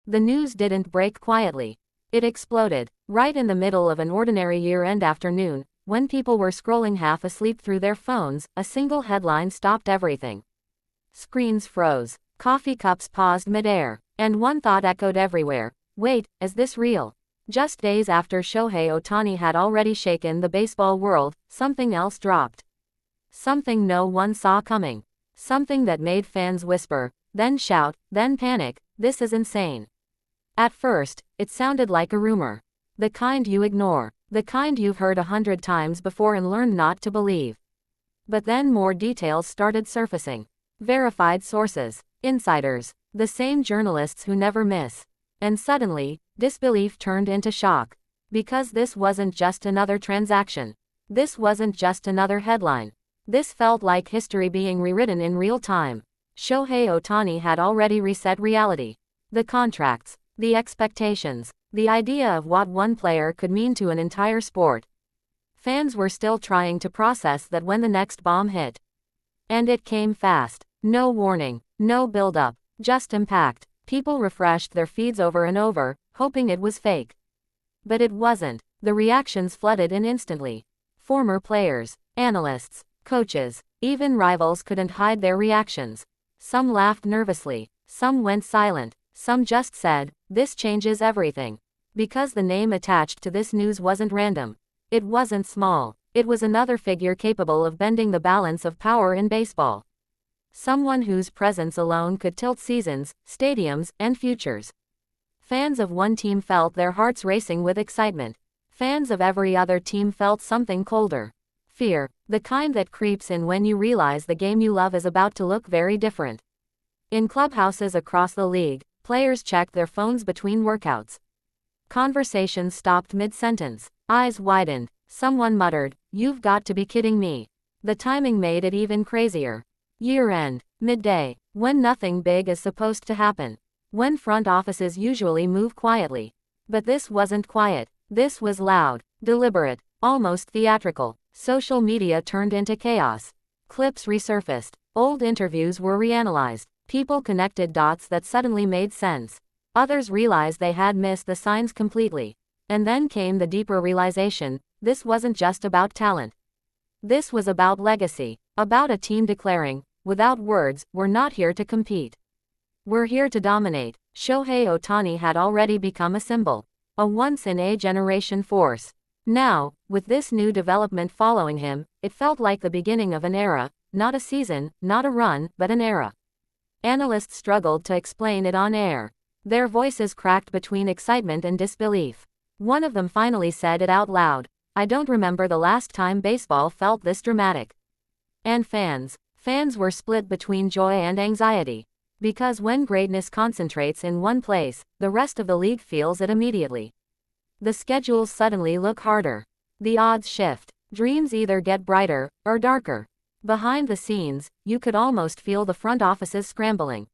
The news didn't break quietly. It exploded, right in the middle of an ordinary year-end afternoon, when people were scrolling half asleep through their phones. A single headline stopped everything. Screens froze, coffee cups paused mid-air, and one thought echoed everywhere. Wait, is this real? Just days after Shohei Ohtani had already shaken the baseball world, something else dropped. Something no one saw coming. Something that made fans whisper, then shout, then panic. This is insane. At first, it sounded like a rumor. The kind you ignore. The kind you've heard 100 times before and learned not to believe. But then more details started surfacing. Verified sources. Insiders. The same journalists who never miss. And suddenly, disbelief turned into shock. Because this wasn't just another transaction. This wasn't just another headline. This felt like history being rewritten in real time. Shohei Ohtani had already reset reality. The contracts, the expectations, the idea of what one player could mean to an entire sport. Fans were still trying to process that when the next bomb hit. And it came fast. No warning, no build-up, just impact. People refreshed their feeds over and over, hoping it was fake. But it wasn't. The reactions flooded in instantly. Former players, analysts, coaches, even rivals couldn't hide their reactions. Some laughed nervously, some went silent, some just said, "This changes everything." Because the name attached to this news wasn't random. It wasn't small. It was another figure capable of bending the balance of power in baseball. Someone whose presence alone could tilt seasons, stadiums, and futures. Fans of one team felt their hearts racing with excitement. Fans of every other team felt something colder. Fear, the kind that creeps in when you realize the game you love is about to look very different. In clubhouses across the league, players checked their phones between workouts. Conversations stopped mid-sentence. Eyes widened. Someone muttered, "You've got to be kidding me." The timing made it even crazier. Year-end, midday, when nothing big is supposed to happen. When front offices usually move quietly. But this wasn't quiet. This was loud, deliberate, almost theatrical. Social media turned into chaos. Clips resurfaced. Old interviews were reanalyzed. People connected dots that suddenly made sense. Others realized they had missed the signs completely. And then came the deeper realization, this wasn't just about talent. This was about legacy. About a team declaring, without words, "We're not here to compete. We're here to dominate." Shohei Ohtani had already become a symbol. A once-in-a-generation force. Now, with this new development following him, it felt like the beginning of an era, not a season, not a run, but an era. Analysts struggled to explain it on air. Their voices cracked between excitement and disbelief. One of them finally said it out loud, "I don't remember the last time baseball felt this dramatic." And fans were split between joy and anxiety. Because when greatness concentrates in one place, the rest of the league feels it immediately. The schedules suddenly look harder. The odds shift. Dreams either get brighter or darker. Behind the scenes, you could almost feel the front offices scrambling.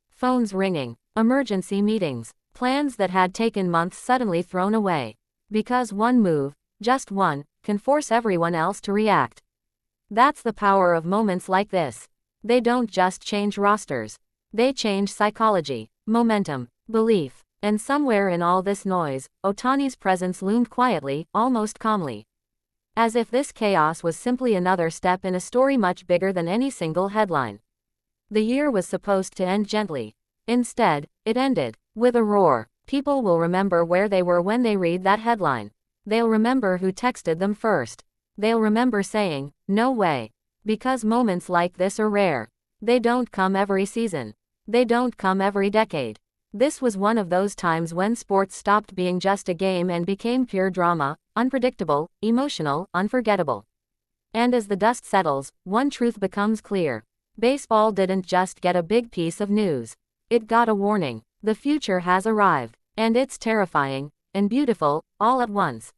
Phones ringing, emergency meetings, plans that had taken months suddenly thrown away. Because one move, just one, can force everyone else to react. That's the power of moments like this. They don't just change rosters. They change psychology, momentum, belief. And somewhere in all this noise, Ohtani's presence loomed quietly, almost calmly. As if this chaos was simply another step in a story much bigger than any single headline. The year was supposed to end gently. Instead, it ended with a roar. People will remember where they were when they read that headline. They'll remember who texted them first. They'll remember saying, "No way." Because moments like this are rare. They don't come every season. They don't come every decade. This was one of those times when sports stopped being just a game and became pure drama, unpredictable, emotional, unforgettable. And as the dust settles, one truth becomes clear. Baseball didn't just get a big piece of news. It got a warning. The future has arrived. And it's terrifying and beautiful, all at once.